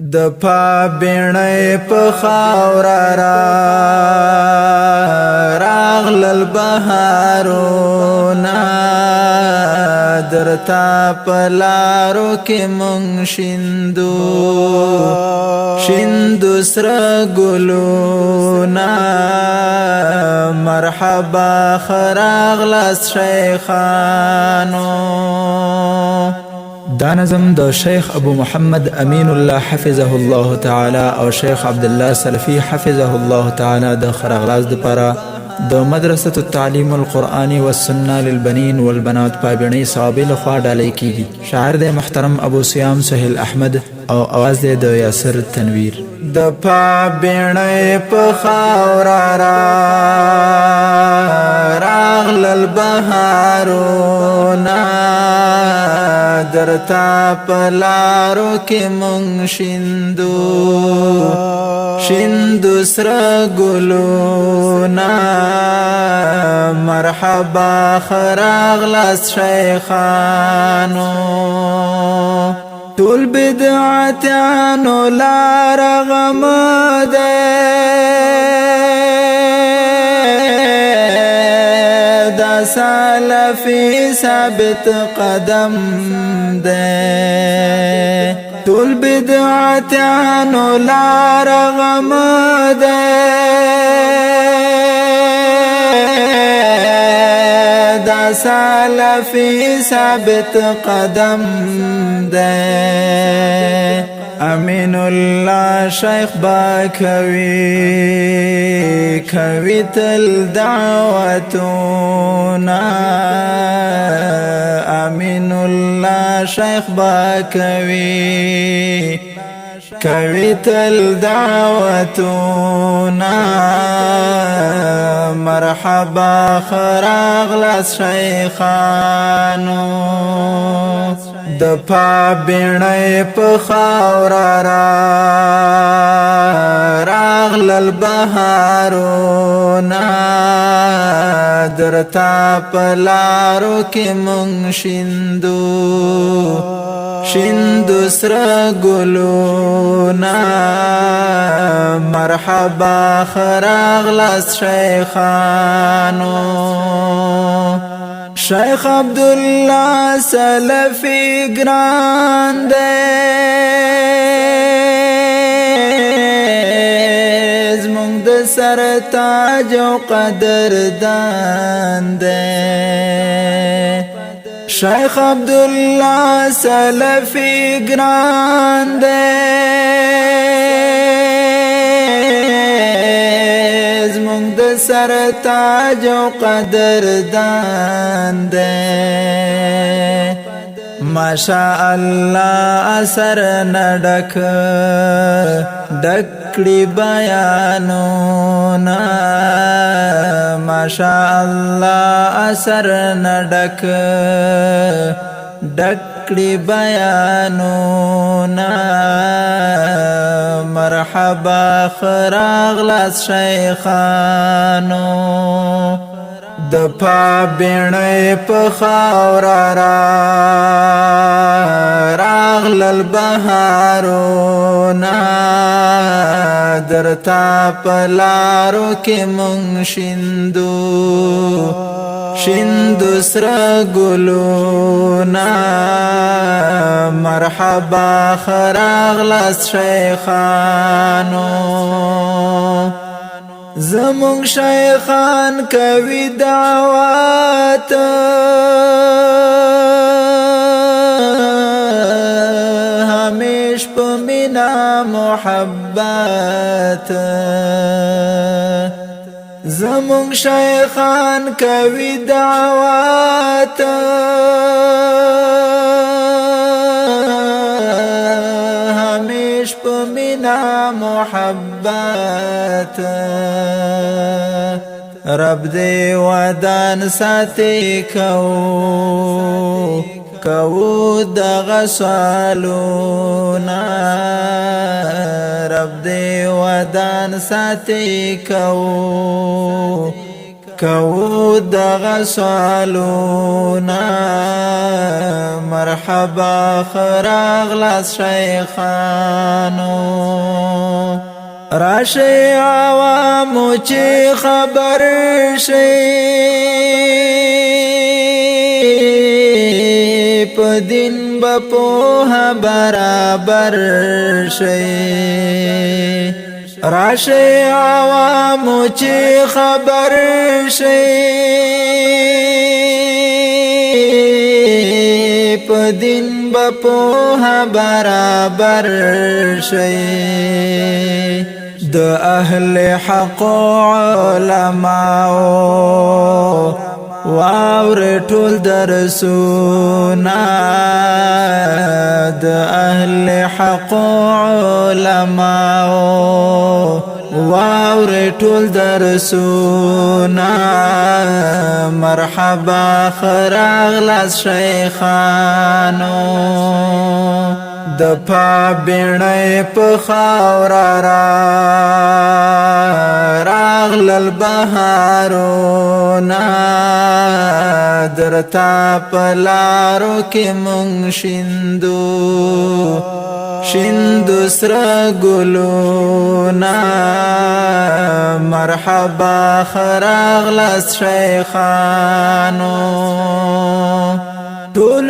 د پابینې په خاورا راغلل بهارونه درتا پلارو کې مونږ شیندو سره ګلونه مرحبا خراغلاس شیخانو. دا نظم د شیخ ابو محمد امین الله حفظه الله تعالی او شیخ عبدالله سلفی حفظه الله تعالی د خراغلاس د پاره د مدرسة التعلیم القرآنی والسنه للبنین والبنات پابینی صحابی لخوا ډالۍ کیږي. شاعر د محترم ابو سیام سهیل احمد او आवाज د یاسر تنویر. د پابینی په خاورا راغلل بهارونه درتا پلارو کې مونږ شیندو سره ګلونه مرحبا خراغلاس شیخانو. ټول بدعتانو لار غم ده دا سلفی ثابت قدم ده ټول بدعتانو لار غم ده دا سلفی ثابت قدم ده. امین الله شیخ با کوي تل دعوتنا امین الله شیخ با کوي تل دعوتنا مرحبا خراغلاس شیخانو. د پابینې په خاورا راغلل بهارونه درتا پلارو کې مونږ شیندو سره ګلونه مرحبا خراغلاس شیخانو. شیخ عبدالله سلفی گران دے زمونږ د سر تاج او قدردان دے شیخ عبدالله سلفی گران دے زمونږ د سر تاج او قدردان دے ماشاء الله اثر نډک ډکړي بیانونه ماشاء الله اثر نډک ډکړي بیانونه مرحبا خراغلاس شیخانو. د پابینې په خاورا راغلل بهارونه درتا پلارو کې مونږ شیندو سره ګلونه مرحبا خراغلاس شیخانو. زمونږ شیخان کوي دعوت همیش په مینا محبت زمونږ شیخان کوي دعوت همیش په مینا محبت رب دې ودان ساتي کو دغه سوالونه رب دې ودان ساتي کو دغه سوالونه مرحبا خراغلاس شیخانو راشي عوامو چې خبر شي په دین به پوهه برابر شي راشي عوامو چې خبر شي په دین به پوهه برابر شي د اهل حق علماء واور ټول درسونه د اهل حق علماء واور ټول درسونه مرحبا خراغلاس شیخانو د پابړې په خاور راغلل بهارونه درتا په لارو کې مونږ شیندو سره ګلونه مرحبا خراغلاس شیخانو ټول